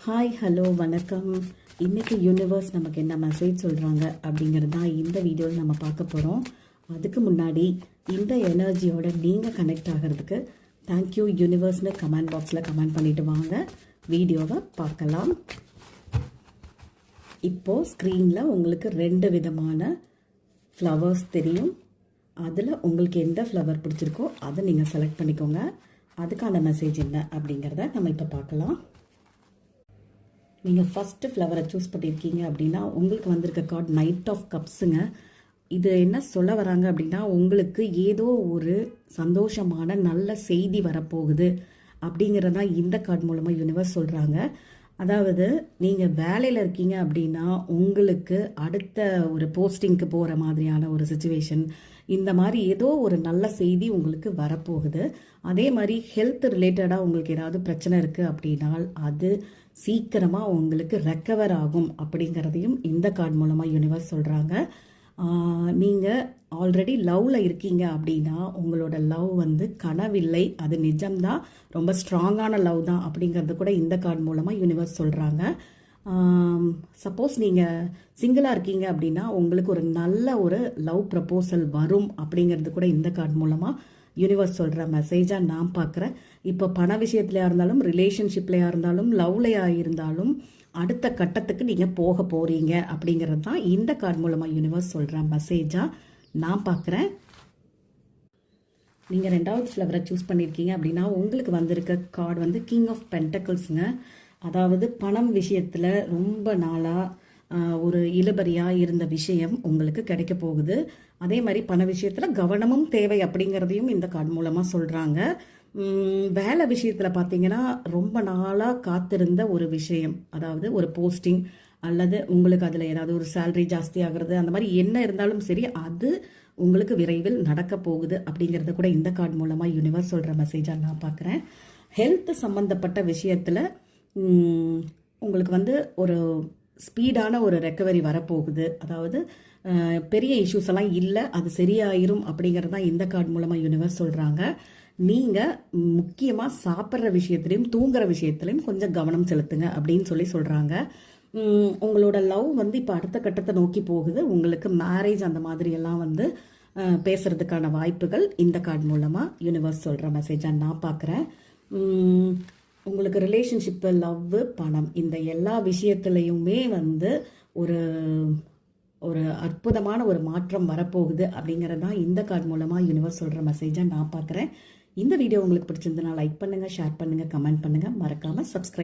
Hi hello வணக்கம். இன்றைக்கி universe நமக்கு என்ன மெசேஜ் சொல்கிறாங்க அப்படிங்கிறது தான் இந்த வீடியோவில் நம்ம பார்க்க போகிறோம். அதுக்கு முன்னாடி இந்த எனர்ஜியோட நீங்கள் கனெக்ட் ஆகிறதுக்கு தேங்க்யூ யூனிவர்ஸ்னு கமெண்ட் பாக்ஸில் கமெண்ட் பண்ணிவிட்டு வாங்க. வீடியோவை பார்க்கலாம். இப்போது ஸ்க்ரீனில் உங்களுக்கு 2 விதமான ஃப்ளவர்ஸ் தெரியும். அதில் உங்களுக்கு எந்த ஃப்ளவர் பிடிச்சிருக்கோ அதை நீங்கள் செலக்ட் பண்ணிக்கோங்க. அதுக்கான மெசேஜ் என்ன அப்படிங்கிறத நம்ம இப்போ பார்க்கலாம். நீங்கள் ஃபஸ்ட்டு ஃப்ளவரை சூஸ் பண்ணியிருக்கீங்க அப்படின்னா உங்களுக்கு வந்திருக்க கார்டு நைட் ஆஃப் கப்ஸுங்க. இது என்ன சொல்ல வராங்க அப்படின்னா, உங்களுக்கு ஏதோ ஒரு சந்தோஷமான நல்ல செய்தி வரப்போகுது அப்படிங்கிறதான் இந்த கார்டு மூலமாக யூனிவர்ஸ் சொல்கிறாங்க. அதாவது நீங்கள் வேலையில் இருக்கீங்க அப்படின்னா உங்களுக்கு அடுத்த ஒரு போஸ்டிங்க்கு போகிற மாதிரியான ஒரு சுச்சுவேஷன், இந்த மாதிரி ஏதோ ஒரு நல்ல செய்தி உங்களுக்கு வரப்போகுது. அதே மாதிரி ஹெல்த் ரிலேட்டடாக உங்களுக்கு ஏதாவது பிரச்சனை இருக்குது அப்படின்னால் அது சீக்கிரமாக உங்களுக்கு ரெக்கவர் ஆகும் அப்படிங்கிறதையும் இந்த கார்டு மூலமாக யூனிவர்ஸ் சொல்கிறாங்க. நீங்கள் ஆல்ரெடி லவ்வில் இருக்கீங்க அப்படின்னா உங்களோட லவ் வந்து கனவில்லை, அது நிஜம்தான், ரொம்ப ஸ்ட்ராங்கான லவ் தான் அப்படிங்கிறது கூட இந்த கார்டு மூலமாக யூனிவர்ஸ் சொல்கிறாங்க. சப்போஸ் நீங்கள் சிங்கிளாக இருக்கீங்க அப்படின்னா உங்களுக்கு ஒரு நல்ல ஒரு லவ் ப்ரப்போசல் வரும் அப்படிங்கிறது கூட இந்த கார்டு மூலமாக யூனிவர்ஸ் சொல்கிற மெசேஜாக நான் பார்க்குறேன். இப்போ பண விஷயத்துலையாக இருந்தாலும், ரிலேஷன்ஷிப்லையாக இருந்தாலும், லவ்லையாக இருந்தாலும் அடுத்த கட்டத்துக்கு நீங்கள் போக போகிறீங்க அப்படிங்கிறது தான் இந்த கார்டு மூலமாக யூனிவர்ஸ் சொல்கிற மெசேஜாக நான் பார்க்குறேன். நீங்கள் 2வது ஃப்ளவரை சூஸ் பண்ணியிருக்கீங்க அப்படின்னா உங்களுக்கு வந்திருக்க கார்டு வந்து கிங் ஆஃப் பென்டக்கிள்ஸுங்க. அதாவது பணம் விஷயத்தில் ரொம்ப நாளாக ஒரு இழுபறியாக இருந்த விஷயம் உங்களுக்கு கிடைக்க போகுது. அதே மாதிரி பண விஷயத்தில் கவனமும் தேவை அப்படிங்கிறதையும் இந்த கார்டு மூலமாக சொல்கிறாங்க. வேலை விஷயத்தில் பார்த்தீங்கன்னா ரொம்ப நாளாக காத்திருந்த ஒரு விஷயம், அதாவது ஒரு போஸ்டிங் அல்லது உங்களுக்கு அதில் ஏதாவது ஒரு சேலரி ஜாஸ்தி ஆகிறது, அந்த மாதிரி என்ன இருந்தாலும் சரி அது உங்களுக்கு விரைவில் நடக்க போகுது அப்படிங்கிறத கூட இந்த கார்டு மூலமாக யூனிவர்ஸ் சொல்கிற மெசேஜாக நான் பார்க்குறேன். ஹெல்த் சம்மந்தப்பட்ட விஷயத்தில் உங்களுக்கு வந்து ஒரு ஸ்பீடான ஒரு ரெக்கவரி வரப்போகுது. அதாவது பெரிய இஷ்யூஸ் எல்லாம் இல்லை, அது சரியாயிரும் அப்படிங்கிறது தான் இந்த கார்டு மூலமாக யூனிவர்ஸ் சொல்கிறாங்க. நீங்கள் முக்கியமாக சாப்பிட்ற விஷயத்துலையும் தூங்குற விஷயத்துலையும் கொஞ்சம் கவனம் செலுத்துங்க அப்படின்னு சொல்கிறாங்க. உங்களோட லவ் வந்து இப்போ அடுத்த கட்டத்தை நோக்கி போகுது. உங்களுக்கு மேரேஜ் அந்த மாதிரியெல்லாம் வந்து பேசுகிறதுக்கான வாய்ப்புகள் இந்த கார்டு மூலமாக யூனிவர்ஸ் சொல்கிற மெசேஜாக நான் பார்க்குறேன். உங்களுக்கு ரிலேஷன்ஷிப்பு, லவ், பணம் இந்த எல்லா விஷயத்துலையுமே வந்து ஒரு ஒரு அற்புதமான ஒரு மாற்றம் வரப்போகுது அப்படிங்கிறது தான் இந்த கார்டு மூலமாக யூனிவர்ஸ் சொல்கிற மெசேஜாக நான் பார்க்குறேன். இந்த வீடியோ உங்களுக்கு பிடிச்சிருந்ததுன்னா லைக் பண்ணுங்கள், ஷேர் பண்ணுங்கள், கமெண்ட் பண்ணுங்கள், மறக்காமல் சப்ஸ்கிரைப்